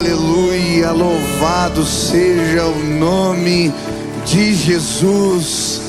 Aleluia, louvado seja o nome de Jesus.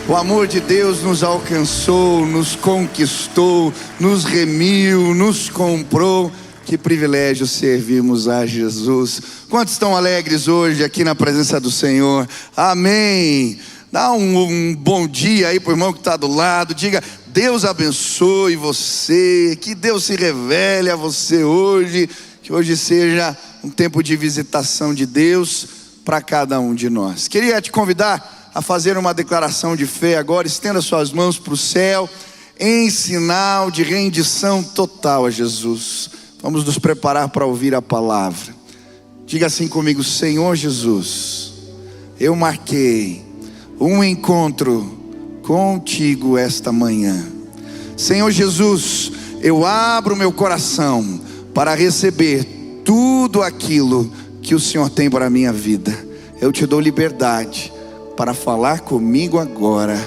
O amor de Deus nos alcançou, nos conquistou, nos remiu, nos comprou. Que privilégio servirmos a Jesus. Quantos estão alegres hoje aqui na presença do Senhor? Amém. Dá um bom dia aí para o irmão que está do lado. Diga: Deus abençoe você, que Deus se revele a você hoje. Que hoje seja um tempo de visitação de Deus para cada um de nós. Queria te convidar a fazer uma declaração de fé agora. Estenda suas mãos para o céu em sinal de rendição total a Jesus. Vamos nos preparar para ouvir a palavra. Diga assim comigo: Senhor Jesus, eu marquei um encontro contigo esta manhã. Senhor Jesus, eu abro meu coração para receber tudo aquilo que o Senhor tem para a minha vida. Eu te dou liberdade para falar comigo agora,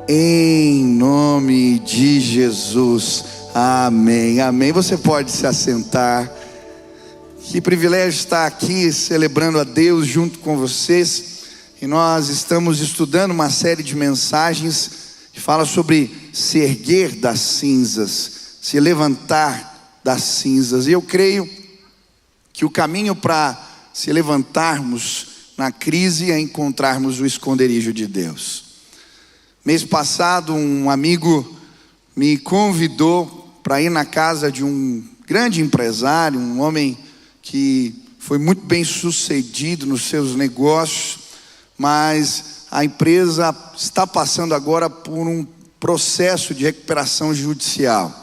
em nome de Jesus. Amém, amém. Você pode se assentar. Que privilégio estar aqui celebrando a Deus junto com vocês. E nós estamos estudando uma série de mensagens que fala sobre se erguer das cinzas, se levantar das cinzas. E eu creio que o caminho para se levantarmos na crise é encontrarmos o esconderijo de Deus. Mês passado, um amigo me convidou para ir na casa de um grande empresário, um homem que foi muito bem sucedido nos seus negócios, mas a empresa está passando agora por um processo de recuperação judicial.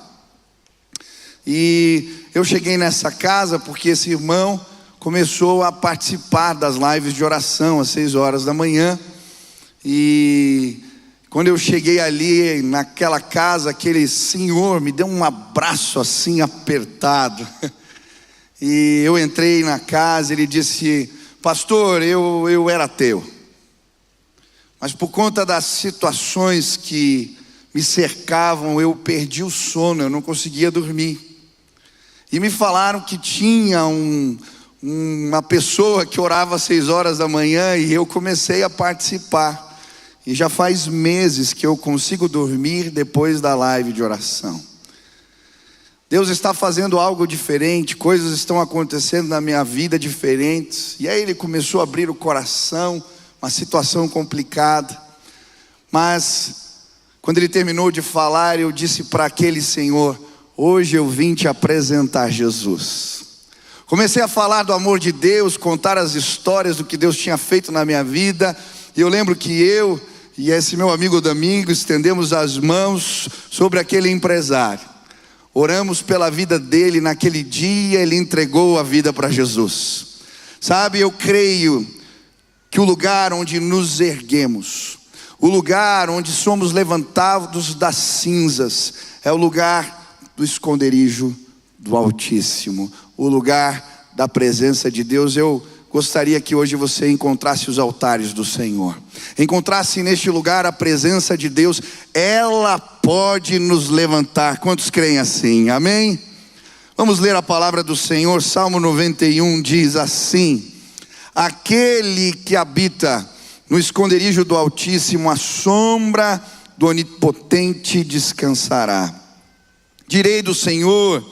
E eu cheguei nessa casa porque esse irmão começou a participar das lives de oração às 6 horas da manhã. E quando eu cheguei ali naquela casa, aquele senhor me deu um abraço assim apertado. E eu entrei na casa, ele disse: pastor, eu era ateu, mas por conta das situações que me cercavam, eu perdi o sono, eu não conseguia dormir. E me falaram que tinha uma pessoa que orava às 6 horas da manhã, e eu comecei a participar. E já faz meses que eu consigo dormir depois da live de oração. Deus está fazendo algo diferente, coisas estão acontecendo na minha vida diferentes. E aí ele começou a abrir o coração, uma situação complicada. Mas quando ele terminou de falar, eu disse para aquele senhor: hoje eu vim te apresentar Jesus. Comecei a falar do amor de Deus, contar as histórias do que Deus tinha feito na minha vida. E eu lembro que eu e esse meu amigo Domingo estendemos as mãos sobre aquele empresário. Oramos pela vida dele. Naquele dia ele entregou a vida para Jesus. Sabe, eu creio que o lugar onde nos erguemos, o lugar onde somos levantados das cinzas, é o lugar do esconderijo do Altíssimo, o lugar da presença de Deus. Eu gostaria que hoje você encontrasse os altares do Senhor, encontrasse neste lugar a presença de Deus. Ela pode nos levantar. Quantos creem assim? Amém? Vamos ler a palavra do Senhor. Salmo 91 diz assim: aquele que habita no esconderijo do Altíssimo, a sombra do Onipotente descansará. Direi do Senhor: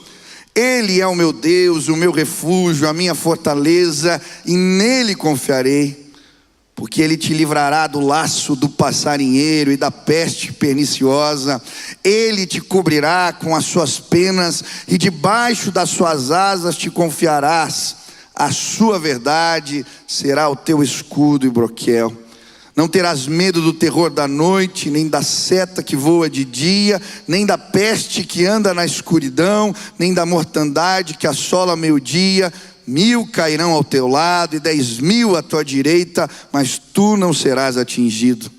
Ele é o meu Deus, o meu refúgio, a minha fortaleza, e nele confiarei. Porque Ele te livrará do laço do passarinheiro e da peste perniciosa. Ele te cobrirá com as suas penas, e debaixo das suas asas te confiarás. A sua verdade será o teu escudo e broquel. Não terás medo do terror da noite, nem da seta que voa de dia, nem da peste que anda na escuridão, nem da mortandade que assola meio-dia. 1000 cairão ao teu lado e 10.000 à tua direita, mas tu não serás atingido.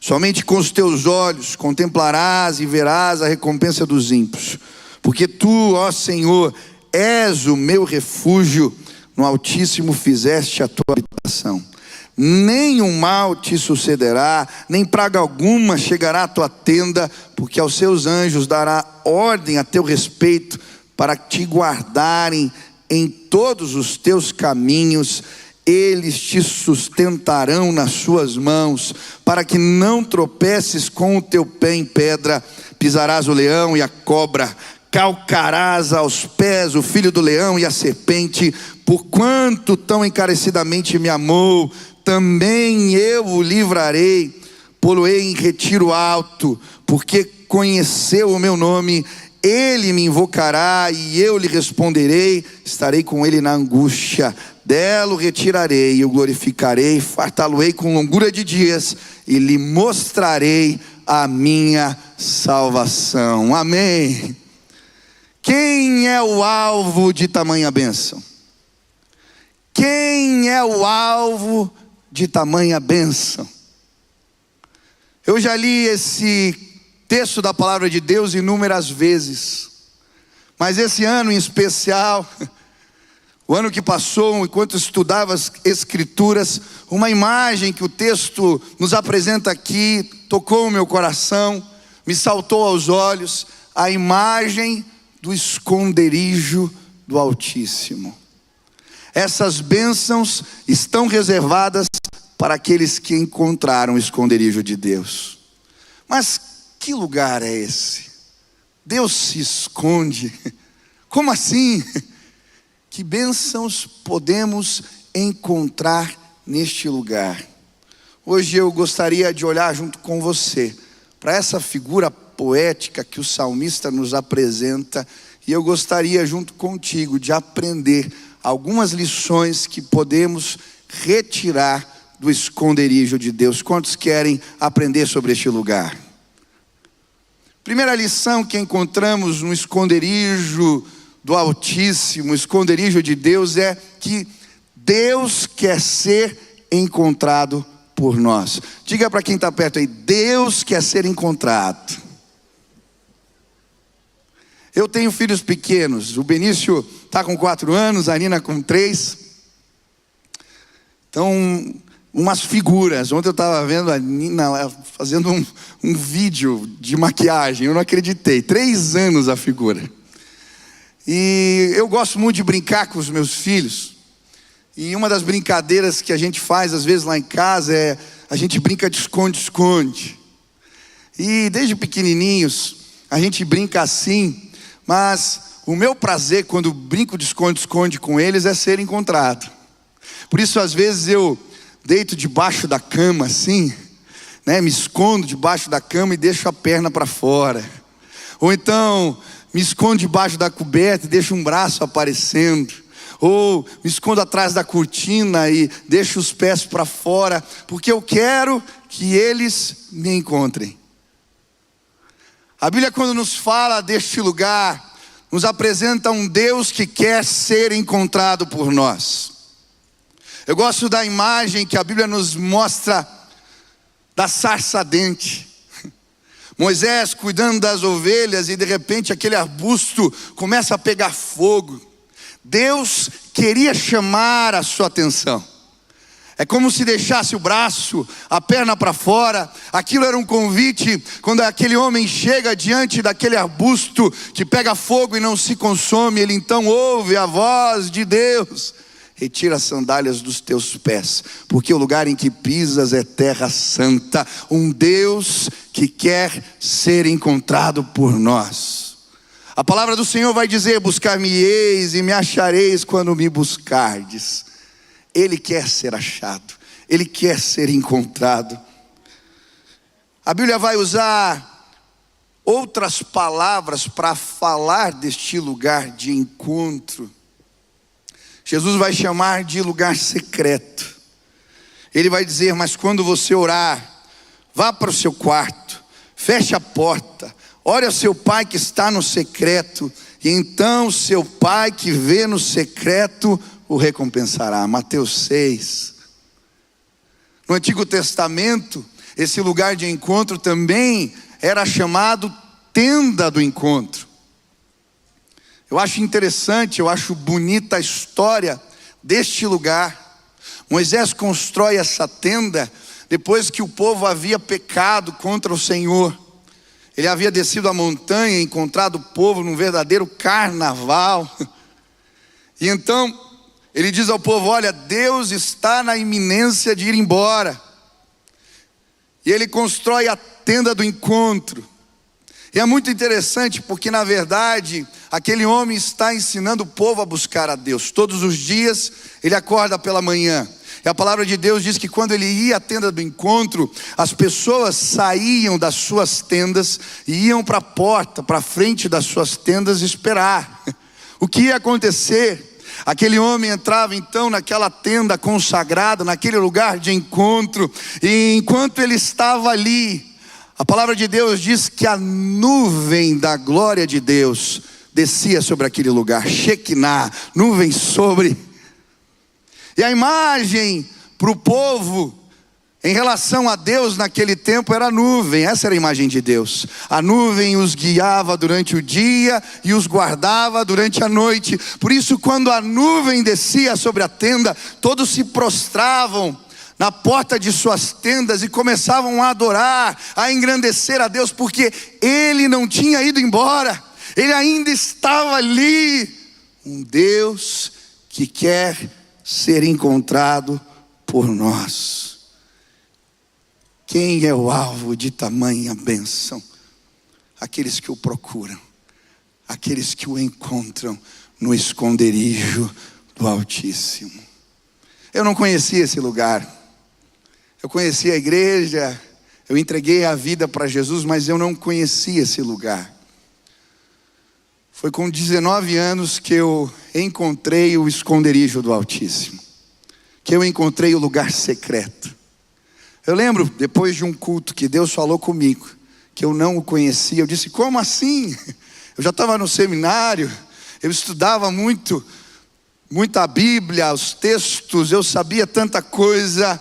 Somente com os teus olhos contemplarás e verás a recompensa dos ímpios. Porque tu, ó Senhor, és o meu refúgio, no Altíssimo fizeste a tua habitação. Nenhum mal te sucederá, nem praga alguma chegará à tua tenda, porque aos seus anjos dará ordem a teu respeito, para te guardarem em todos os teus caminhos, eles te sustentarão nas suas mãos, para que não tropeces com o teu pé em pedra. Pisarás o leão e a cobra, calcarás aos pés o filho do leão e a serpente. Porquanto tão encarecidamente me amou, também eu o livrarei, pô-lo-ei em retiro alto, porque conheceu o meu nome. Ele me invocará e eu lhe responderei, estarei com ele na angústia, dela o retirarei e o glorificarei, fartá-lo-ei com longura de dias e lhe mostrarei a minha salvação. Amém. Quem é o alvo de tamanha bênção? Quem é o alvo de tamanha bênção? Eu já li esse texto da palavra de Deus inúmeras vezes, mas esse ano em especial, o ano que passou, enquanto estudava as Escrituras, uma imagem que o texto nos apresenta aqui tocou o meu coração, me saltou aos olhos, a imagem do esconderijo do Altíssimo. Essas bênçãos estão reservadas para aqueles que encontraram o esconderijo de Deus. Mas que lugar é esse? Deus se esconde? Como assim? Que bênçãos podemos encontrar neste lugar? Hoje eu gostaria de olhar junto com você para essa figura poética que o salmista nos apresenta, e eu gostaria junto contigo de aprender algumas lições que podemos retirar do esconderijo de Deus. Quantos querem aprender sobre este lugar? Primeira lição que encontramos no esconderijo do Altíssimo, o esconderijo de Deus, é que Deus quer ser encontrado por nós. Diga para quem está perto aí: Deus quer ser encontrado. Eu tenho filhos pequenos, o Benício está com 4 anos, a Nina com 3. Então, umas figuras. Ontem eu estava vendo a Nina fazendo um vídeo de maquiagem, eu não acreditei. 3 anos a figura. E eu gosto muito de brincar com os meus filhos. E uma das brincadeiras que a gente faz às vezes lá em casa é a gente brinca de esconde-esconde. E desde pequenininhos a gente brinca assim, mas o meu prazer quando brinco de esconde-esconde com eles é ser encontrado. Por isso às vezes eu deito debaixo da cama assim, me escondo debaixo da cama e deixo a perna para fora. Ou então me escondo debaixo da coberta e deixo um braço aparecendo. Ou me escondo atrás da cortina e deixo os pés para fora, porque eu quero que eles me encontrem. A Bíblia, quando nos fala deste lugar, nos apresenta um Deus que quer ser encontrado por nós. Eu gosto da imagem que a Bíblia nos mostra da sarça ardente. Moisés cuidando das ovelhas e de repente aquele arbusto começa a pegar fogo. Deus queria chamar a sua atenção. É como se deixasse o braço, a perna para fora. Aquilo era um convite. Quando aquele homem chega diante daquele arbusto que pega fogo e não se consome, ele então ouve a voz de Deus: retira as sandálias dos teus pés, porque o lugar em que pisas é terra santa. Um Deus que quer ser encontrado por nós. A palavra do Senhor vai dizer: buscar-me-eis e me achareis quando me buscardes. Ele quer ser achado, Ele quer ser encontrado. A Bíblia vai usar outras palavras para falar deste lugar de encontro. Jesus vai chamar de lugar secreto. Ele vai dizer: mas quando você orar, vá para o seu quarto, feche a porta, ore ao seu pai que está no secreto, e então seu pai que vê no secreto o recompensará. Mateus 6. No Antigo Testamento, esse lugar de encontro também era chamado tenda do encontro. Eu acho interessante, eu acho bonita a história deste lugar. Moisés constrói essa tenda depois que o povo havia pecado contra o Senhor. Ele havia descido a montanha, encontrado o povo num verdadeiro carnaval. E então ele diz ao povo: olha, Deus está na iminência de ir embora. E ele constrói a tenda do encontro. E é muito interessante porque, na verdade, aquele homem está ensinando o povo a buscar a Deus. Todos os dias ele acorda pela manhã. E a palavra de Deus diz que quando ele ia à tenda do encontro, as pessoas saíam das suas tendas e iam para a porta, para a frente das suas tendas esperar. O que ia acontecer? Aquele homem entrava então naquela tenda consagrada, naquele lugar de encontro, e enquanto ele estava ali, a palavra de Deus diz que a nuvem da glória de Deus descia sobre aquele lugar, Shekinah, nuvem sobre. E a imagem para o povo em relação a Deus naquele tempo era a nuvem. Essa era a imagem de Deus. A nuvem os guiava durante o dia e os guardava durante a noite. Por isso, quando a nuvem descia sobre a tenda, todos se prostravam na porta de suas tendas e começavam a adorar, a engrandecer a Deus, porque Ele não tinha ido embora, Ele ainda estava ali. Um Deus que quer ser encontrado por nós. Quem é o alvo de tamanha bênção? Aqueles que o procuram, aqueles que o encontram no esconderijo do Altíssimo. Eu não conhecia esse lugar. Eu conhecia a igreja, eu entreguei a vida para Jesus, mas eu não conhecia esse lugar. Foi com 19 anos que eu encontrei o esconderijo do Altíssimo, que eu encontrei o lugar secreto. Eu lembro, depois de um culto, que Deus falou comigo, que eu não o conhecia. Eu disse: como assim? Eu já estava no seminário, eu estudava muita Bíblia, os textos, eu sabia tanta coisa,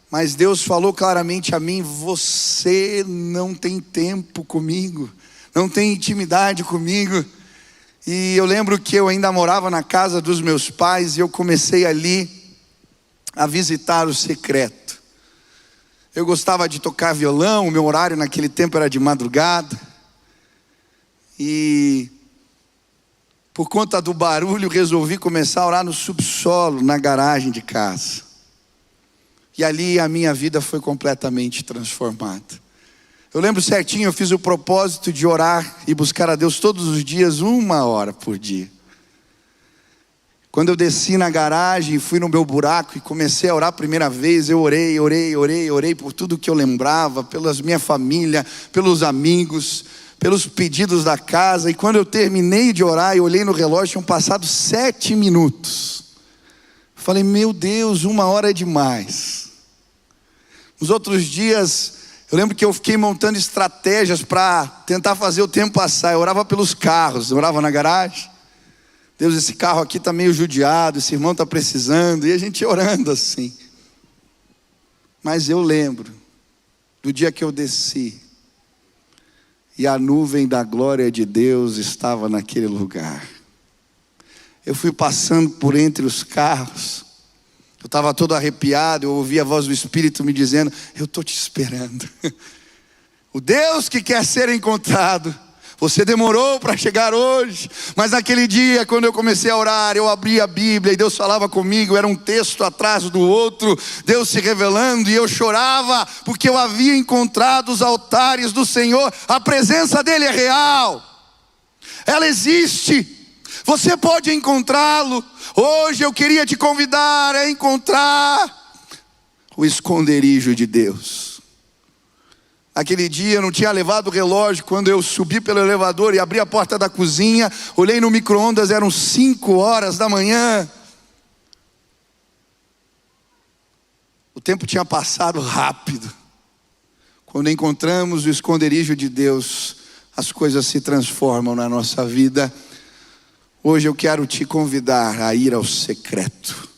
mas Deus falou claramente a mim: você não tem tempo comigo, não tem intimidade comigo. E eu lembro que eu ainda morava na casa dos meus pais, e eu comecei ali a visitar o secreto. Eu gostava de tocar violão, o meu horário naquele tempo era de madrugada. E por conta do barulho, resolvi começar a orar no subsolo, na garagem de casa. E ali a minha vida foi completamente transformada. Eu lembro certinho, eu fiz o propósito de orar e buscar a Deus todos os dias, 1 hora por dia. Quando eu desci na garagem, fui no meu buraco e comecei a orar a primeira vez, eu orei por tudo que eu lembrava, pela minha família, pelos amigos, pelos pedidos da casa. E quando eu terminei de orar, eu olhei no relógio, tinham passado 7 minutos. Falei: meu Deus, 1 hora é demais. Nos outros dias, eu lembro que eu fiquei montando estratégias para tentar fazer o tempo passar. Eu orava pelos carros, eu orava na garagem. Deus, esse carro aqui está meio judiado, esse irmão está precisando, e a gente orando assim. Mas eu lembro do dia que eu desci, e a nuvem da glória de Deus estava naquele lugar. Eu fui passando por entre os carros, eu estava todo arrepiado, eu ouvi a voz do Espírito me dizendo: eu estou te esperando. O Deus que quer ser encontrado. Você demorou para chegar hoje, mas naquele dia, quando eu comecei a orar, eu abri a Bíblia e Deus falava comigo, era um texto atrás do outro, Deus se revelando, e eu chorava, porque eu havia encontrado os altares do Senhor. A presença dEle é real, ela existe, você pode encontrá-lo. Hoje eu queria te convidar a encontrar o esconderijo de Deus. Aquele dia eu não tinha levado o relógio. Quando eu subi pelo elevador e abri a porta da cozinha, olhei no micro-ondas, eram 5 horas da manhã. O tempo tinha passado rápido. Quando encontramos o esconderijo de Deus, as coisas se transformam na nossa vida. Hoje eu quero te convidar a ir ao secreto,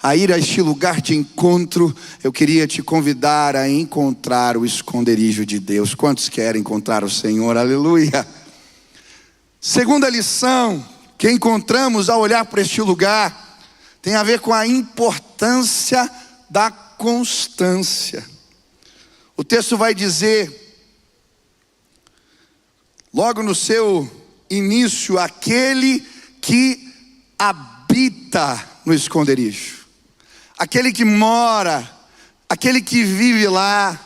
a ir a este lugar de encontro. Eu queria te convidar a encontrar o esconderijo de Deus. Quantos querem encontrar o Senhor? Aleluia. Segunda lição que encontramos ao olhar para este lugar tem a ver com a importância da constância. O texto vai dizer, logo no seu início: aquele que habita habita no esconderijo, aquele que mora, aquele que vive lá,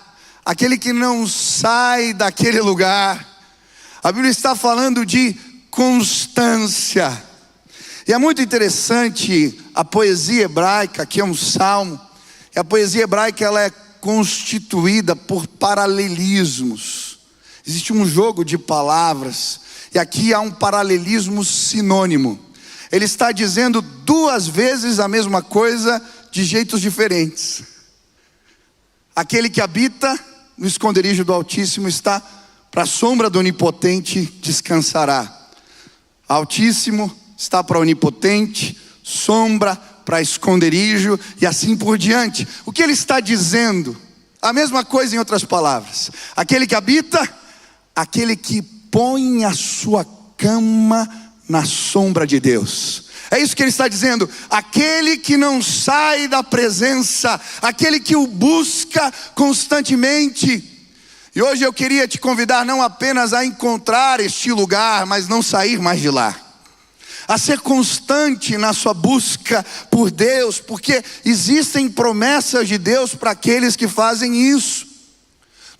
aquele que não sai daquele lugar. A Bíblia está falando de constância. E é muito interessante a poesia hebraica, que é um salmo. E a poesia hebraica, ela é constituída por paralelismos. Existe um jogo de palavras, e aqui há um paralelismo sinônimo. Ele está dizendo duas vezes a mesma coisa de jeitos diferentes. Aquele que habita no esconderijo do Altíssimo está para a sombra do Onipotente descansará. Altíssimo está para onipotente, sombra para esconderijo e assim por diante. O que ele está dizendo? A mesma coisa em outras palavras. Aquele que habita, aquele que põe a sua cama na sombra de Deus. É isso que ele está dizendo. Aquele que não sai da presença, aquele que o busca constantemente. E hoje eu queria te convidar não apenas a encontrar este lugar, mas não sair mais de lá. A ser constante na sua busca por Deus, porque existem promessas de Deus para aqueles que fazem isso.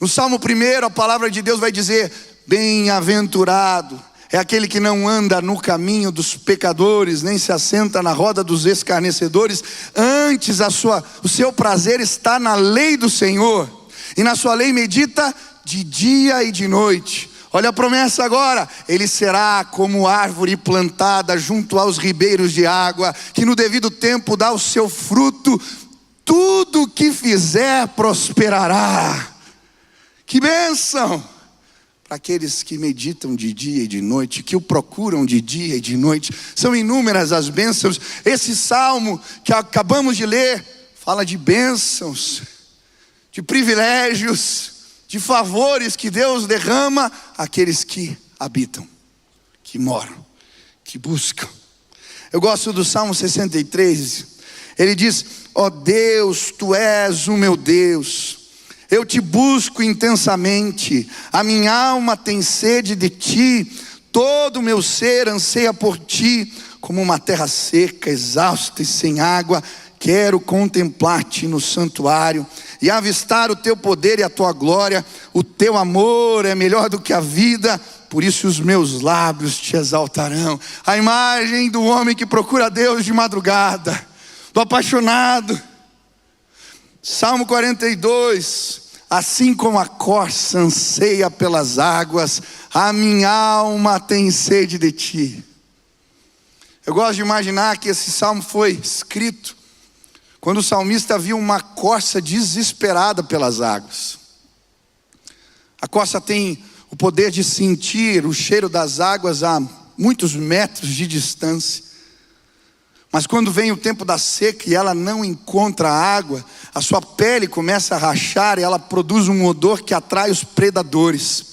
No Salmo 1, a palavra de Deus vai dizer: bem-aventurado é aquele que não anda no caminho dos pecadores, nem se assenta na roda dos escarnecedores. Antes o seu prazer está na lei do Senhor, e na sua lei medita de dia e de noite. Olha a promessa agora: ele será como árvore plantada junto aos ribeiros de água, que no devido tempo dá o seu fruto, tudo que fizer prosperará. Que bênção para aqueles que meditam de dia e de noite, que o procuram de dia e de noite. São inúmeras as bênçãos. Esse salmo que acabamos de ler fala de bênçãos, de privilégios, de favores que Deus derrama àqueles que habitam, que moram, que buscam. Eu gosto do Salmo 63. Ele diz: ó Deus, Tu és o meu Deus, eu te busco intensamente, a minha alma tem sede de Ti, todo o meu ser anseia por Ti, como uma terra seca, exausta e sem água. Quero contemplar-Te no santuário e avistar o Teu poder e a Tua glória. O Teu amor é melhor do que a vida, por isso os meus lábios Te exaltarão. A imagem do homem que procura Deus de madrugada, do apaixonado. Salmo 42: assim como a corça anseia pelas águas, a minha alma tem sede de Ti. Eu gosto de imaginar que esse salmo foi escrito quando o salmista viu uma corça desesperada pelas águas. A corça tem o poder de sentir o cheiro das águas a muitos metros de distância. Mas quando vem o tempo da seca e ela não encontra água, a sua pele começa a rachar e ela produz um odor que atrai os predadores.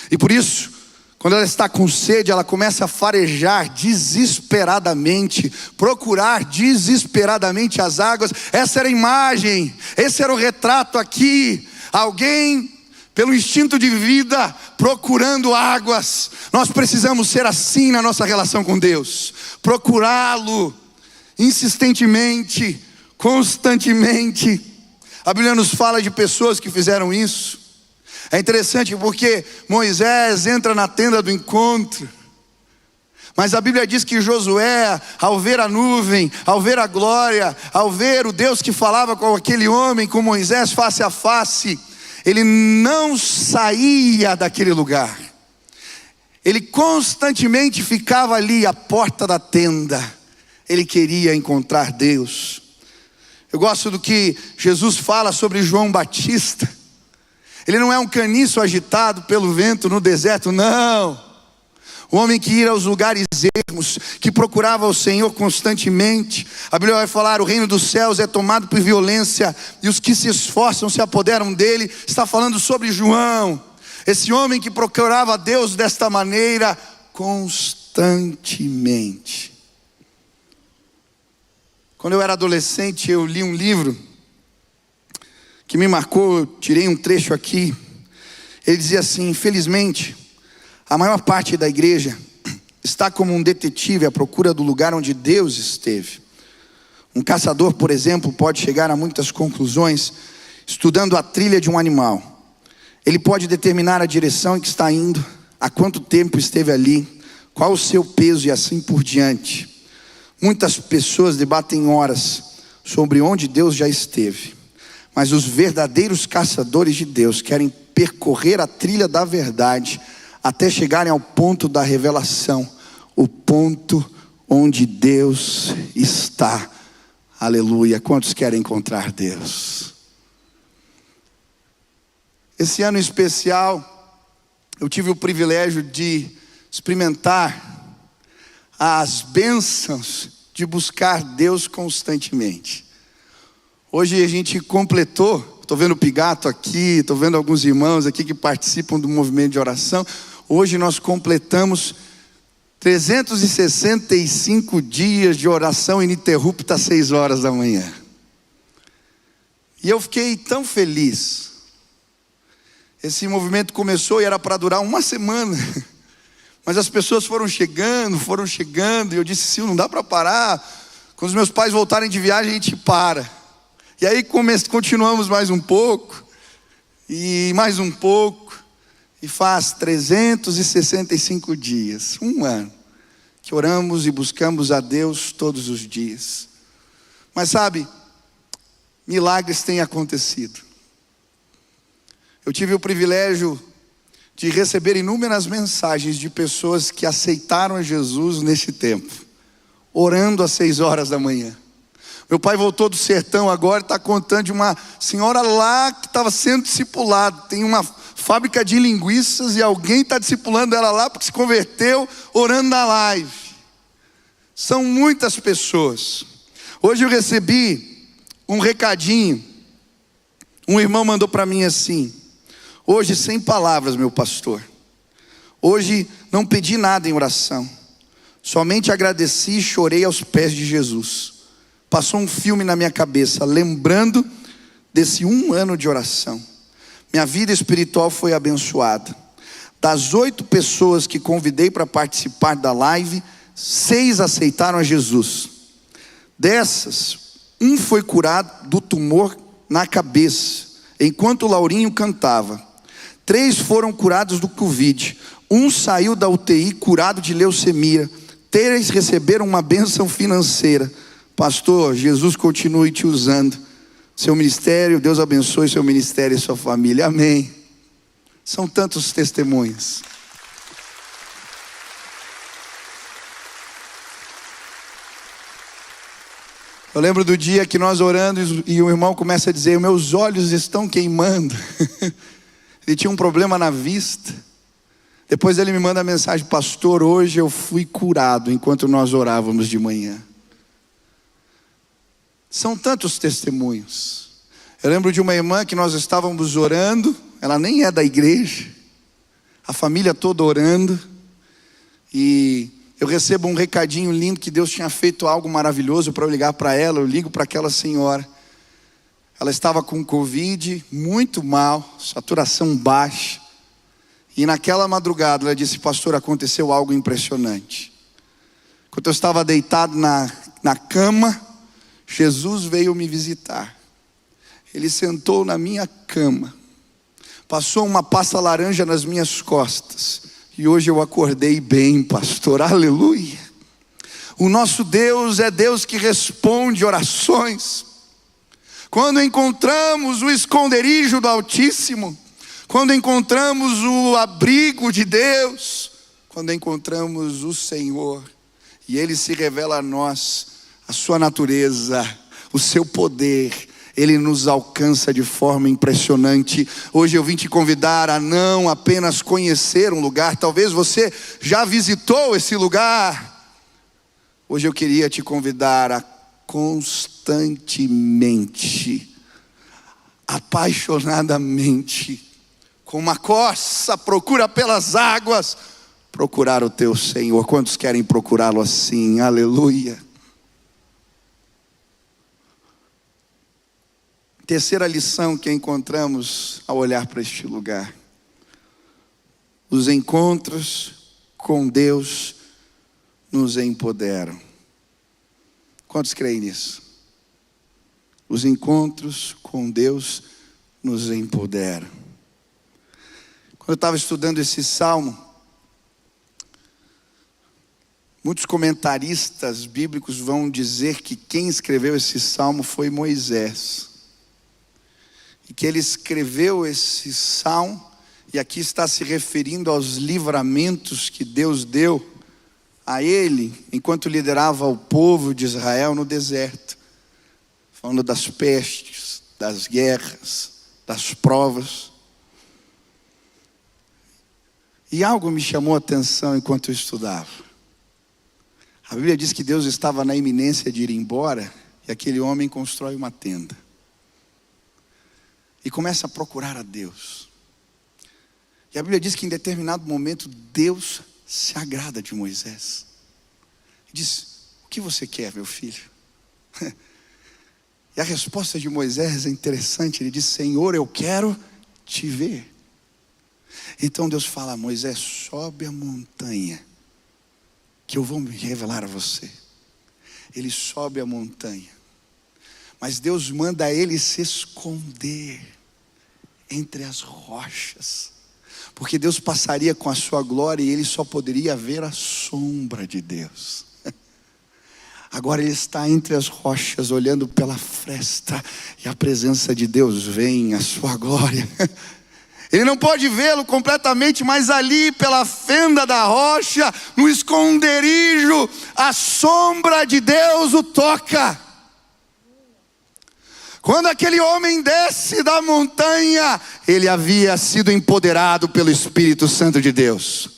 E por isso, quando ela está com sede, ela começa a farejar desesperadamente, procurar desesperadamente as águas. Essa era a imagem, esse era o retrato aqui. Alguém, pelo instinto de vida, procurando águas. Nós precisamos ser assim na nossa relação com Deus, procurá-lo insistentemente, constantemente. A Bíblia nos fala de pessoas que fizeram isso. É interessante porque Moisés entra na tenda do encontro, mas a Bíblia diz que Josué, ao ver a nuvem, ao ver a glória, ao ver o Deus que falava com aquele homem, com Moisés face a face, ele não saía daquele lugar. Ele constantemente ficava ali à porta da tenda. Ele queria encontrar Deus. Eu gosto do que Jesus fala sobre João Batista. Ele não é um caniço agitado pelo vento no deserto, não. O homem que ia aos lugares ermos, que procurava o Senhor constantemente. A Bíblia vai falar: o reino dos céus é tomado por violência, e os que se esforçam se apoderam dele. Está falando sobre João, esse homem que procurava a Deus desta maneira constantemente. Quando eu era adolescente, eu li um livro que me marcou. Eu tirei um trecho aqui. Ele dizia assim: infelizmente, a maior parte da igreja está como um detetive à procura do lugar onde Deus esteve. Um caçador, por exemplo, pode chegar a muitas conclusões estudando a trilha de um animal. Ele pode determinar a direção em que está indo, há quanto tempo esteve ali, qual o seu peso e assim por diante. Muitas pessoas debatem horas sobre onde Deus já esteve, mas os verdadeiros caçadores de Deus querem percorrer a trilha da verdade até chegarem ao ponto da revelação, o ponto onde Deus está. Aleluia. Quantos querem encontrar Deus? Esse ano especial, eu tive o privilégio de experimentar as bênçãos de buscar Deus constantemente. Hoje a gente completou, estou vendo o Pigato aqui, estou vendo alguns irmãos aqui que participam do movimento de oração. Hoje nós completamos 365 dias de oração ininterrupta às 6 horas da manhã. E eu fiquei tão feliz. Esse movimento começou e era para durar uma semana. Mas as pessoas foram chegando, e eu disse, Sil, não dá para parar. Quando os meus pais voltarem de viagem, a gente para. E aí continuamos mais um pouco, e mais um pouco, e faz 365 dias, um ano, que oramos e buscamos a Deus todos os dias. Mas sabe, milagres têm acontecido. Eu tive o privilégio de receber inúmeras mensagens de pessoas que aceitaram Jesus nesse tempo, orando às 6 horas da manhã. Meu pai voltou do sertão agora e está contando de uma senhora lá que estava sendo discipulada. Tem uma fábrica de linguiças e alguém está discipulando ela lá porque se converteu orando na live. São muitas pessoas. Hoje eu recebi um recadinho. Um irmão mandou para mim assim: hoje sem palavras, meu pastor. Hoje não pedi nada em oração. Somente agradeci e chorei aos pés de Jesus. Passou um filme na minha cabeça, lembrando desse um ano de oração. Minha vida espiritual foi abençoada. Das 8 pessoas que convidei para participar da live, 6 aceitaram a Jesus. Dessas, um foi curado do tumor na cabeça, enquanto o Laurinho cantava. 3 foram curados do Covid. Um saiu da UTI curado de leucemia. 3 receberam uma bênção financeira. Pastor, Jesus continue te usando. Seu ministério, Deus abençoe seu ministério e sua família. Amém. São tantos testemunhos. Eu lembro do dia que nós orando e o irmão começa a dizer: meus olhos estão queimando. Ele tinha um problema na vista. Depois ele me manda a mensagem: pastor, hoje eu fui curado enquanto nós orávamos de manhã. São tantos testemunhos. Eu lembro de uma irmã que nós estávamos orando, ela nem é da igreja, a família toda orando, e eu recebo um recadinho lindo que Deus tinha feito algo maravilhoso para eu ligar para ela. Eu ligo para aquela senhora. Ela estava com Covid, muito mal, saturação baixa. E naquela madrugada ela disse: pastor, aconteceu algo impressionante. Quando eu estava deitado na cama, Jesus veio me visitar. Ele sentou na minha cama, passou uma pasta laranja nas minhas costas, e hoje eu acordei bem, pastor. Aleluia. O nosso Deus é Deus que responde orações. Quando encontramos o esconderijo do Altíssimo, quando encontramos o abrigo de Deus, quando encontramos o Senhor, e Ele se revela a nós, a sua natureza, o seu poder, Ele nos alcança de forma impressionante. Hoje eu vim te convidar a não apenas conhecer um lugar, talvez você já visitou esse lugar. Hoje eu queria te convidar a constantemente, apaixonadamente, com uma coça, procura pelas águas, procurar o teu Senhor. Quantos querem procurá-lo assim? Aleluia. Terceira lição que encontramos ao olhar para este lugar: os encontros com Deus nos empoderam. Quantos creem nisso? Os encontros com Deus nos empoderam. Quando eu estava estudando esse salmo, muitos comentaristas bíblicos vão dizer que quem escreveu esse salmo foi Moisés. E que ele escreveu esse salmo, e aqui está se referindo aos livramentos que Deus deu a ele, enquanto liderava o povo de Israel no deserto. Falando das pestes, das guerras, das provas. E algo me chamou a atenção enquanto eu estudava. A Bíblia diz que Deus estava na iminência de ir embora, e aquele homem constrói uma tenda. E começa a procurar a Deus. E a Bíblia diz que em determinado momento Deus se agrada de Moisés. E diz: o que você quer, meu filho? E a resposta de Moisés é interessante. Ele diz: Senhor, eu quero te ver. Então Deus fala: Moisés, sobe a montanha, que eu vou me revelar a você. Ele sobe a montanha. Mas Deus manda ele se esconder entre as rochas. Porque Deus passaria com a sua glória e ele só poderia ver a sombra de Deus. Agora ele está entre as rochas, olhando pela fresta, e a presença de Deus vem, a sua glória. Ele não pode vê-lo completamente, mas ali pela fenda da rocha, no esconderijo, a sombra de Deus o toca. Quando aquele homem desce da montanha, ele havia sido empoderado pelo Espírito Santo de Deus.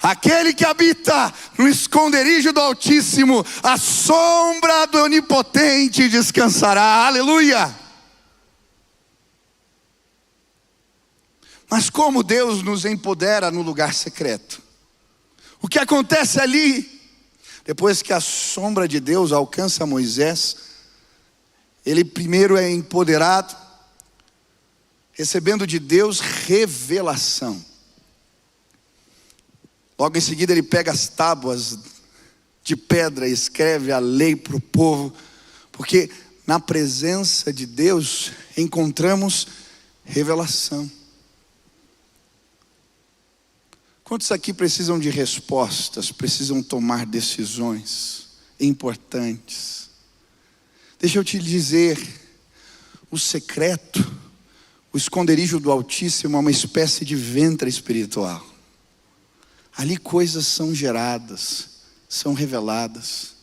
Aquele que habita no esconderijo do Altíssimo, a sombra do Onipotente descansará. Aleluia! Mas como Deus nos empodera no lugar secreto? O que acontece ali? Depois que a sombra de Deus alcança Moisés, ele primeiro é empoderado, recebendo de Deus revelação. Logo em seguida ele pega as tábuas de pedra e escreve a lei para o povo, porque na presença de Deus encontramos revelação. Quantos aqui precisam de respostas, precisam tomar decisões importantes? Deixa eu te dizer, o secreto, o esconderijo do Altíssimo é uma espécie de ventre espiritual. Ali coisas são geradas, são reveladas.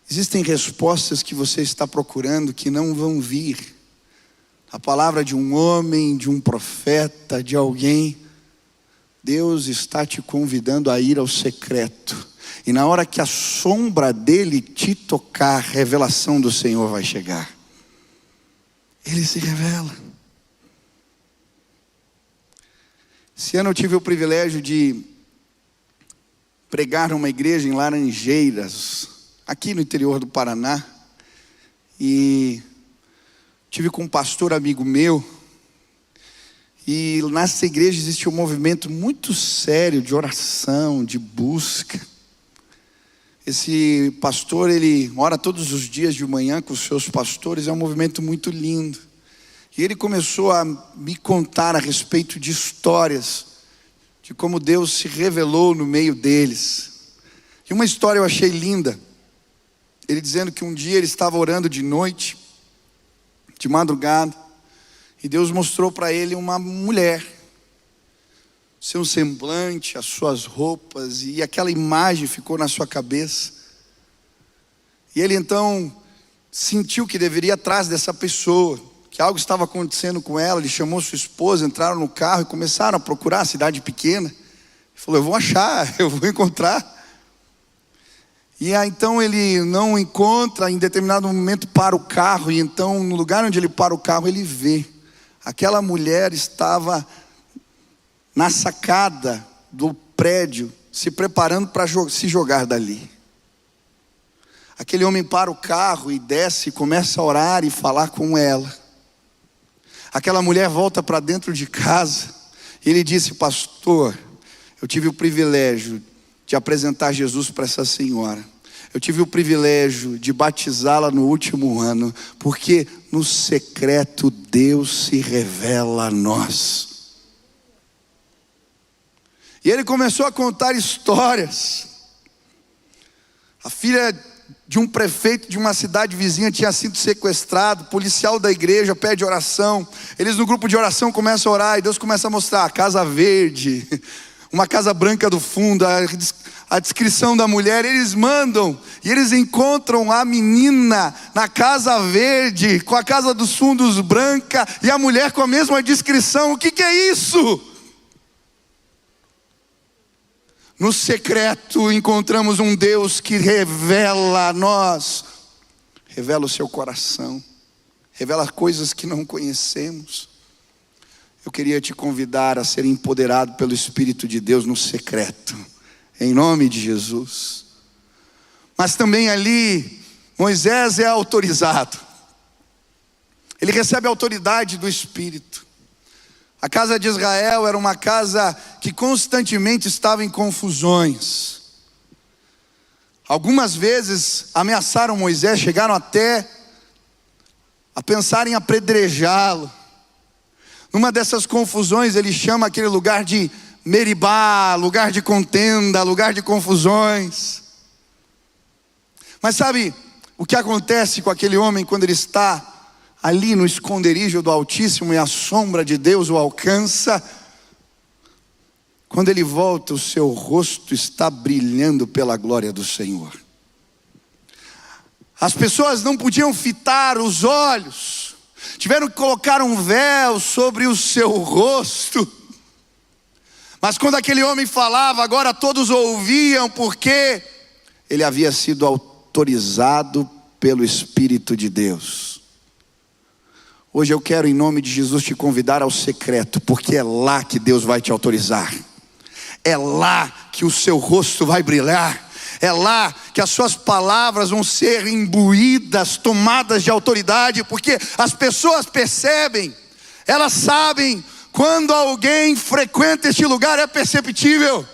Existem respostas que você está procurando que não vão vir. A palavra de um homem, de um profeta, de alguém. Deus está te convidando a ir ao secreto. E na hora que a sombra dele te tocar, a revelação do Senhor vai chegar. Ele se revela. Esse ano eu tive o privilégio de pregar numa igreja em Laranjeiras, aqui no interior do Paraná. E tive com um pastor amigo meu. E nessa igreja existe um movimento muito sério de oração, de busca. Esse pastor, ele ora todos os dias de manhã com os seus pastores, é um movimento muito lindo. E ele começou a me contar a respeito de histórias, de como Deus se revelou no meio deles. E uma história eu achei linda. Ele dizendo que um dia ele estava orando de noite, de madrugada, e Deus mostrou para ele uma mulher, seu semblante, as suas roupas, e aquela imagem ficou na sua cabeça. E ele então sentiu que deveria ir atrás dessa pessoa, que algo estava acontecendo com ela. Ele chamou sua esposa, entraram no carro e começaram a procurar a cidade pequena. Ele falou: eu vou achar, eu vou encontrar. E aí, então ele não encontra, em determinado momento para o carro, e então no lugar onde ele para o carro ele vê. Aquela mulher estava na sacada do prédio, se preparando para se jogar dali. Aquele homem para o carro e desce e começa a orar e falar com ela. Aquela mulher volta para dentro de casa e ele disse: pastor, eu tive o privilégio de apresentar Jesus para essa senhora. Eu tive o privilégio de batizá-la no último ano, porque no secreto Deus se revela a nós. E ele começou a contar histórias. A filha de um prefeito de uma cidade vizinha tinha sido sequestrado. O policial da igreja pede oração. Eles no grupo de oração começam a orar e Deus começa a mostrar a casa verde, uma casa branca do fundo, a descrição da mulher. Eles mandam e eles encontram a menina na casa verde, com a casa dos fundos branca, e a mulher com a mesma descrição. O que é isso? No secreto encontramos um Deus que revela a nós, revela o seu coração, revela coisas que não conhecemos. Eu queria te convidar a ser empoderado pelo Espírito de Deus no secreto, em nome de Jesus. Mas também ali, Moisés é autorizado, ele recebe a autoridade do Espírito. A casa de Israel era uma casa que constantemente estava em confusões. Algumas vezes ameaçaram Moisés, chegaram até a pensar em apedrejá-lo. Numa dessas confusões ele chama aquele lugar de Meribá, lugar de contenda, lugar de confusões. Mas sabe o que acontece com aquele homem quando ele está ali no esconderijo do Altíssimo e a sombra de Deus o alcança? Quando ele volta, o seu rosto está brilhando pela glória do Senhor. As pessoas não podiam fitar os olhos, tiveram que colocar um véu sobre o seu rosto. Mas quando aquele homem falava, agora todos ouviam, porque ele havia sido autorizado pelo Espírito de Deus. Hoje eu quero, em nome de Jesus, te convidar ao secreto, porque é lá que Deus vai te autorizar. É lá que o seu rosto vai brilhar. É lá que as suas palavras vão ser imbuídas, tomadas de autoridade, porque as pessoas percebem, elas sabem, quando alguém frequenta este lugar é perceptível.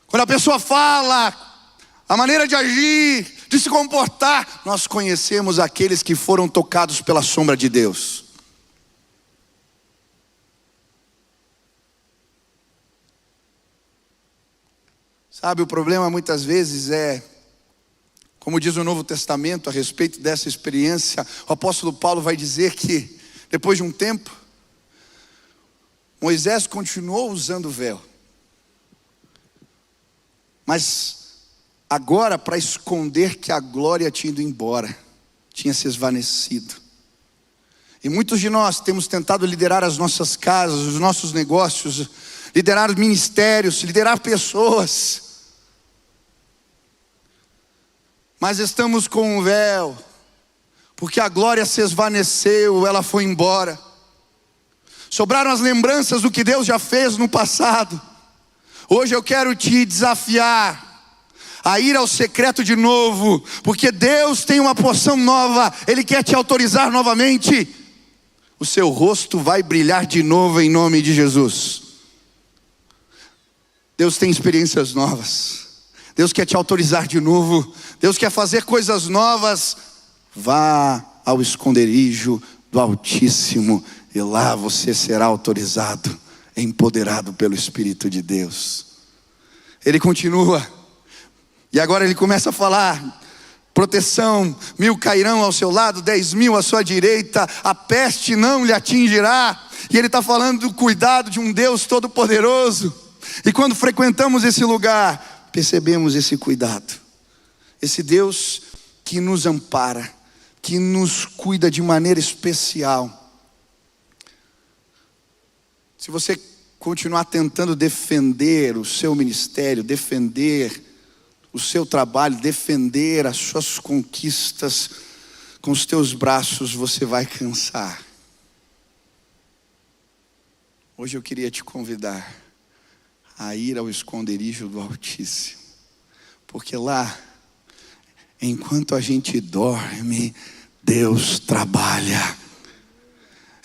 Quando a pessoa fala, a maneira de agir, de se comportar, nós conhecemos aqueles que foram tocados pela sombra de Deus. Sabe, o problema muitas vezes é, como diz o Novo Testamento a respeito dessa experiência, o apóstolo Paulo vai dizer que depois de um tempo, Moisés continuou usando o véu, mas agora para esconder que a glória tinha ido embora, tinha se esvanecido. E muitos de nós temos tentado liderar as nossas casas, os nossos negócios, liderar ministérios, liderar pessoas, mas estamos com um véu, porque a glória se esvaneceu, ela foi embora. Sobraram as lembranças do que Deus já fez no passado. Hoje eu quero te desafiar a ir ao secreto de novo, porque Deus tem uma porção nova, Ele quer te autorizar novamente. O seu rosto vai brilhar de novo em nome de Jesus. Deus tem experiências novas, Deus quer te autorizar de novo, Deus quer fazer coisas novas. Vá ao esconderijo do Altíssimo, e lá você será autorizado, empoderado pelo Espírito de Deus. Ele continua, e agora ele começa a falar: proteção, 1000 cairão ao seu lado, 10.000 à sua direita, a peste não lhe atingirá. E ele está falando do cuidado de um Deus todo-poderoso. E quando frequentamos esse lugar, percebemos esse cuidado, esse Deus que nos ampara, que nos cuida de maneira especial. Se você continuar tentando defender o seu ministério, defender o seu trabalho, defender as suas conquistas com os teus braços, você vai cansar. Hoje eu queria te convidar a ir ao esconderijo do Altíssimo, porque lá, enquanto a gente dorme, Deus trabalha.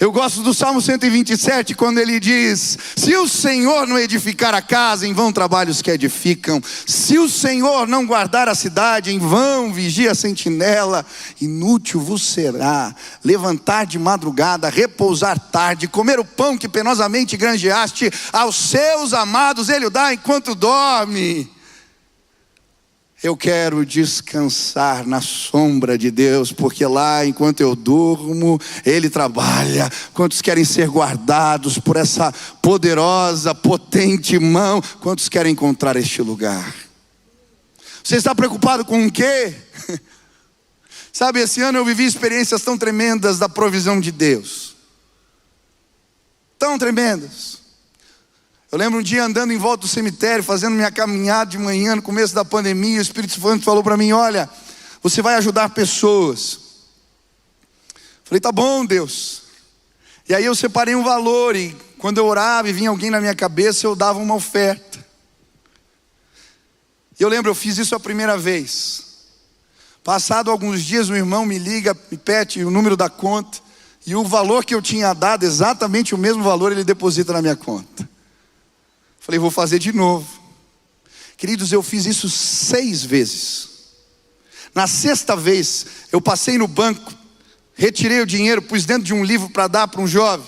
Eu gosto do Salmo 127, quando ele diz: se o Senhor não edificar a casa, em vão trabalham os que edificam. Se o Senhor não guardar a cidade, em vão vigia a sentinela. Inútil vos será levantar de madrugada, repousar tarde, comer o pão que penosamente granjeaste. Aos seus amados ele o dá enquanto dorme. Eu quero descansar na sombra de Deus, porque lá, enquanto eu durmo, Ele trabalha. Quantos querem ser guardados por essa poderosa, potente mão? Quantos querem encontrar este lugar? Você está preocupado com o quê? Sabe, esse ano eu vivi experiências tão tremendas da provisão de Deus. Tão tremendas. Eu lembro um dia andando em volta do cemitério, fazendo minha caminhada de manhã, no começo da pandemia. O Espírito Santo falou para mim: olha, você vai ajudar pessoas. Falei: tá bom, Deus. E aí eu separei um valor, e quando eu orava e vinha alguém na minha cabeça, eu dava uma oferta. E eu lembro, eu fiz isso a primeira vez. Passado alguns dias, um irmão me liga, me pede o número da conta, e o valor que eu tinha dado, exatamente o mesmo valor, ele deposita na minha conta. Falei: vou fazer de novo. Queridos, eu fiz isso 6 vezes. Na 6ª vez, eu passei no banco, retirei o dinheiro, pus dentro de um livro para dar para um jovem.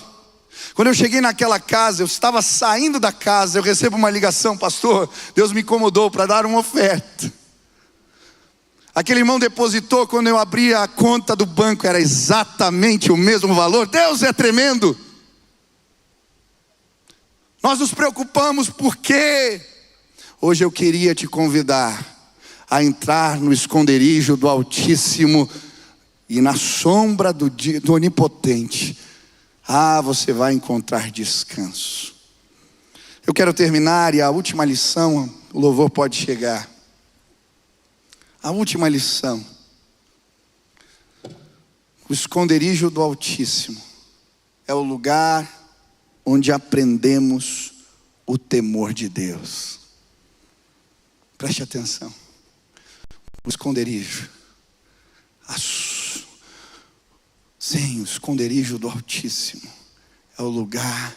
Quando eu cheguei naquela casa, eu estava saindo da casa, eu recebo uma ligação: pastor, Deus me incomodou para dar uma oferta. Aquele irmão depositou, quando eu abri a conta do banco, era exatamente o mesmo valor. Deus é tremendo. Nós nos preocupamos porque hoje eu queria te convidar a entrar no esconderijo do Altíssimo e na sombra do Onipotente. Você vai encontrar descanso. Eu quero terminar, e a última lição, o louvor pode chegar. A última lição: o esconderijo do Altíssimo é o lugar onde aprendemos o temor de Deus. Preste atenção. O esconderijo. Sim, o esconderijo do Altíssimo é o lugar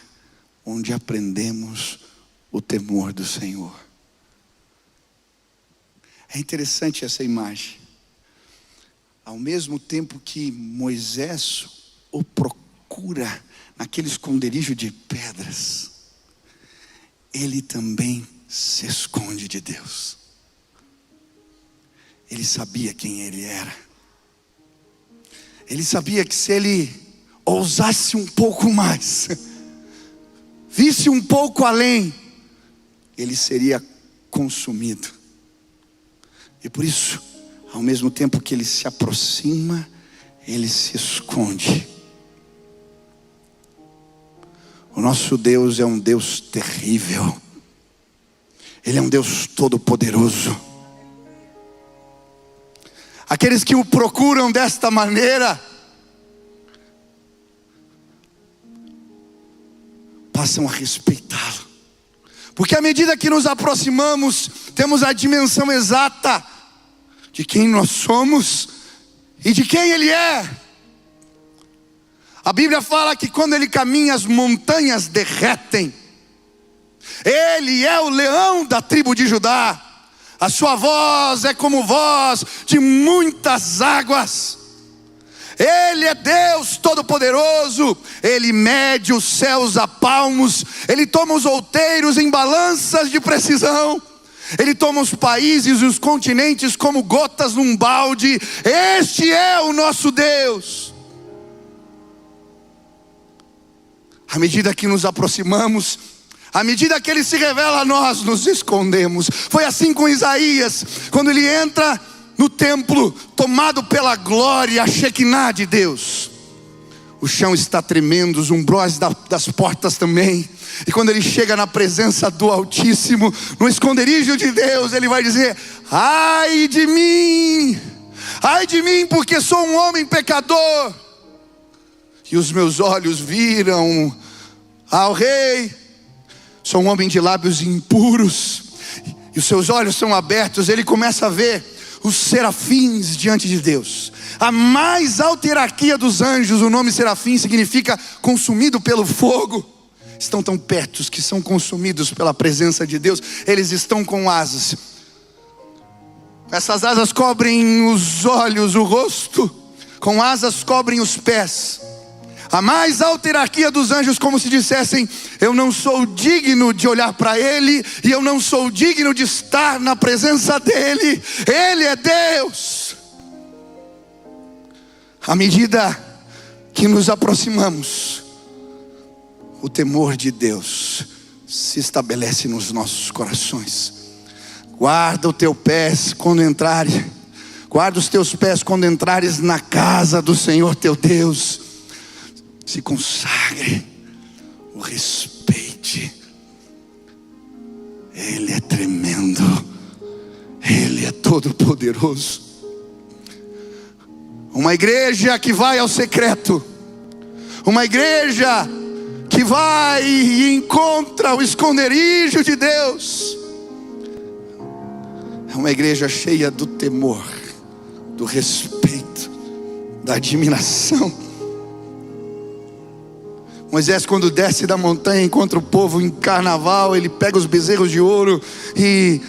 onde aprendemos o temor do Senhor. É interessante essa imagem. Ao mesmo tempo que Moisés o procura naquele esconderijo de pedras, ele também se esconde de Deus. Ele sabia quem ele era. Ele sabia que se ele ousasse um pouco mais, visse um pouco além, ele seria consumido. E por isso, ao mesmo tempo que ele se aproxima, ele se esconde. O nosso Deus é um Deus terrível. Ele é um Deus todo-poderoso. Aqueles que o procuram desta maneira passam a respeitá-lo. Porque à medida que nos aproximamos, temos a dimensão exata de quem nós somos e de quem Ele é. A Bíblia fala que quando Ele caminha, as montanhas derretem. Ele é o leão da tribo de Judá. A sua voz é como voz de muitas águas. Ele é Deus Todo-Poderoso. Ele mede os céus a palmos. Ele toma os outeiros em balanças de precisão. Ele toma os países e os continentes como gotas num balde. Este é o nosso Deus. À medida que nos aproximamos, à medida que Ele se revela, nós nos escondemos. Foi assim com Isaías, quando ele entra no templo, tomado pela glória, a Shekinah de Deus. O chão está tremendo, os umbróis das portas também. E quando ele chega na presença do Altíssimo, no esconderijo de Deus, ele vai dizer: ai de mim, porque sou um homem pecador, e os meus olhos viram ao Rei. Sou um homem de lábios impuros, e os seus olhos são abertos. Ele começa a ver os serafins diante de Deus. A mais alta hierarquia dos anjos, o nome serafim significa consumido pelo fogo. Estão tão perto que são consumidos pela presença de Deus. Eles estão com asas. Essas asas cobrem os olhos, o rosto. Com asas cobrem os pés. A mais alta hierarquia dos anjos, como se dissessem: eu não sou digno de olhar para Ele, e eu não sou digno de estar na presença dEle. Ele é Deus. À medida que nos aproximamos, o temor de Deus se estabelece nos nossos corações. Guarda o teu pés quando entrares. Guarda os teus pés quando entrares na casa do Senhor teu Deus. Se consagre, o respeite. Ele é tremendo. Ele é todo poderoso. Uma igreja que vai ao secreto. Uma igreja que vai e encontra o esconderijo de Deus. É uma igreja cheia do temor, do respeito, da admiração. Moisés, quando desce da montanha, encontra o povo em carnaval. Ele pega os bezerros de ouro e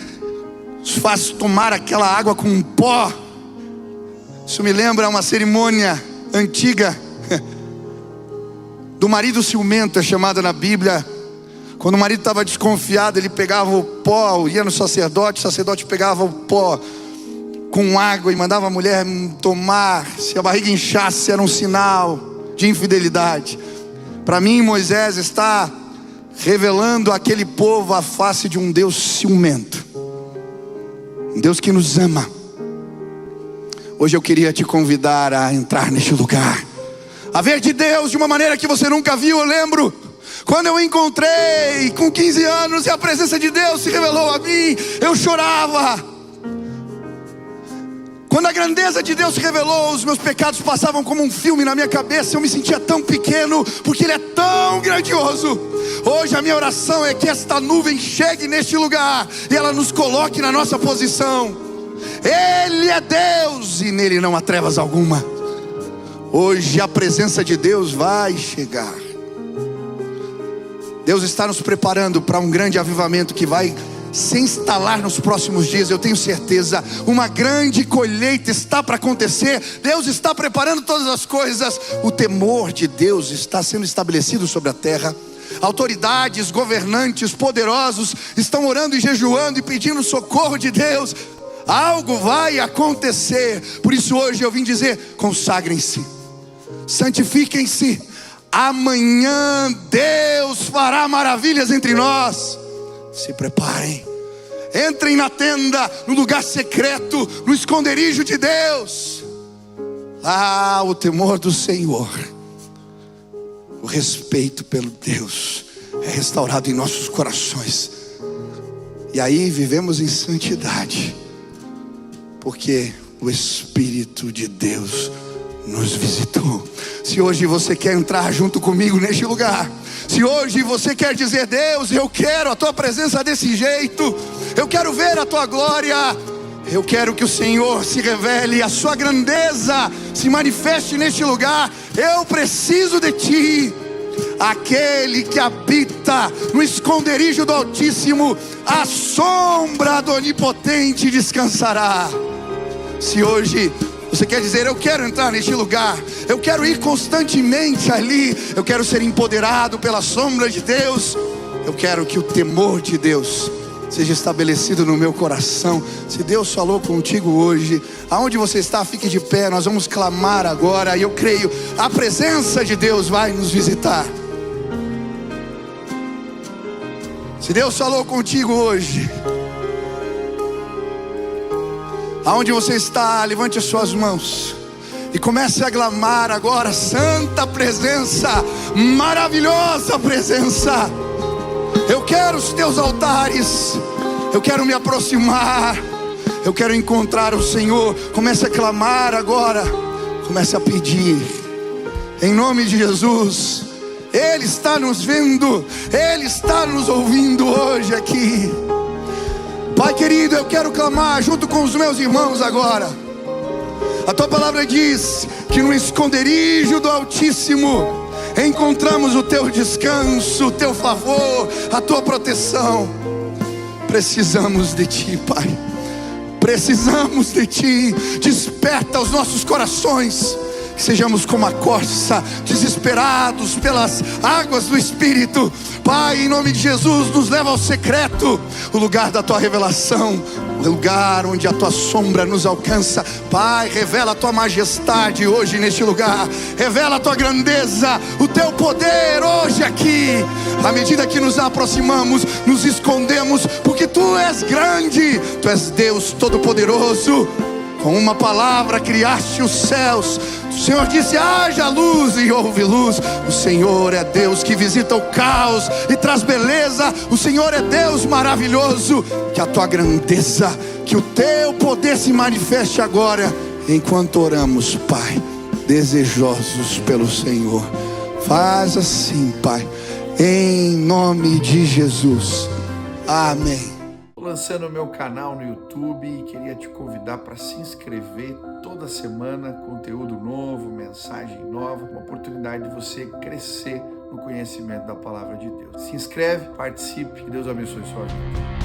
os faz tomar aquela água com pó. Isso me lembra uma cerimônia antiga do marido ciumento, é chamada na Bíblia. Quando o marido estava desconfiado, ele pegava o pó, ia no sacerdote, o sacerdote pegava o pó com água e mandava a mulher tomar. Se a barriga inchasse, era um sinal de infidelidade. Para mim, Moisés está revelando àquele povo a face de um Deus ciumento, um Deus que nos ama. Hoje eu queria te convidar a entrar neste lugar, a ver de Deus de uma maneira que você nunca viu. Eu lembro quando eu encontrei com 15 anos e a presença de Deus se revelou a mim, eu chorava. Quando a grandeza de Deus se revelou, os meus pecados passavam como um filme na minha cabeça. Eu me sentia tão pequeno, porque Ele é tão grandioso. Hoje a minha oração é que esta nuvem chegue neste lugar e ela nos coloque na nossa posição. Ele é Deus e nele não há trevas alguma. Hoje a presença de Deus vai chegar. Deus está nos preparando para um grande avivamento que vai se instalar nos próximos dias. Eu tenho certeza, uma grande colheita está para acontecer. Deus está preparando todas as coisas. O temor de Deus está sendo estabelecido sobre a terra. Autoridades, governantes, poderosos estão orando e jejuando e pedindo socorro de Deus. Algo vai acontecer. Por isso hoje eu vim dizer: consagrem-se, santifiquem-se. Amanhã Deus fará maravilhas entre nós. Se preparem, entrem na tenda, no lugar secreto, no esconderijo de Deus. Ah, o temor do Senhor, o respeito pelo Deus é restaurado em nossos corações. E aí vivemos em santidade, porque o Espírito de Deus nos visitou. Se hoje você quer entrar junto comigo neste lugar, se hoje você quer dizer: Deus, eu quero a tua presença desse jeito, eu quero ver a tua glória, eu quero que o Senhor se revele, a sua grandeza se manifeste neste lugar, eu preciso de ti. Aquele que habita no esconderijo do Altíssimo, a sombra do Onipotente descansará. Se hoje você quer dizer: eu quero entrar neste lugar, eu quero ir constantemente ali, eu quero ser empoderado pela sombra de Deus, eu quero que o temor de Deus seja estabelecido no meu coração. Se Deus falou contigo hoje, aonde você está, fique de pé. Nós vamos clamar agora, e eu creio, a presença de Deus vai nos visitar. Se Deus falou contigo hoje, aonde você está, levante as suas mãos e comece a clamar agora: santa presença, maravilhosa presença. Eu quero os teus altares, eu quero me aproximar, eu quero encontrar o Senhor. Comece a clamar agora, comece a pedir, em nome de Jesus. Ele está nos vendo, Ele está nos ouvindo hoje aqui. Pai querido, eu quero clamar junto com os meus irmãos agora. A tua palavra diz que no esconderijo do Altíssimo encontramos o teu descanso, o teu favor, a tua proteção. Precisamos de ti, Pai. Precisamos de ti. Desperta os nossos corações, que sejamos como a corça, desesperados pelas águas do Espírito. Pai, em nome de Jesus, nos leva ao secreto, o lugar da tua revelação, o lugar onde a tua sombra nos alcança. Pai, revela a tua majestade hoje neste lugar, revela a tua grandeza, o teu poder hoje aqui. À medida que nos aproximamos, nos escondemos, porque tu és grande, tu és Deus Todo-Poderoso. Com uma palavra criaste os céus. O Senhor disse: haja luz, e houve luz. O Senhor é Deus que visita o caos e traz beleza. O Senhor é Deus maravilhoso. Que a tua grandeza, que o teu poder se manifeste agora, enquanto oramos, Pai, desejosos pelo Senhor. Faz assim, Pai, em nome de Jesus. Amém. Lançando o meu canal no YouTube e queria te convidar para se inscrever. Toda semana, conteúdo novo, mensagem nova, uma oportunidade de você crescer no conhecimento da palavra de Deus. Se inscreve, participe, que Deus abençoe sua vida.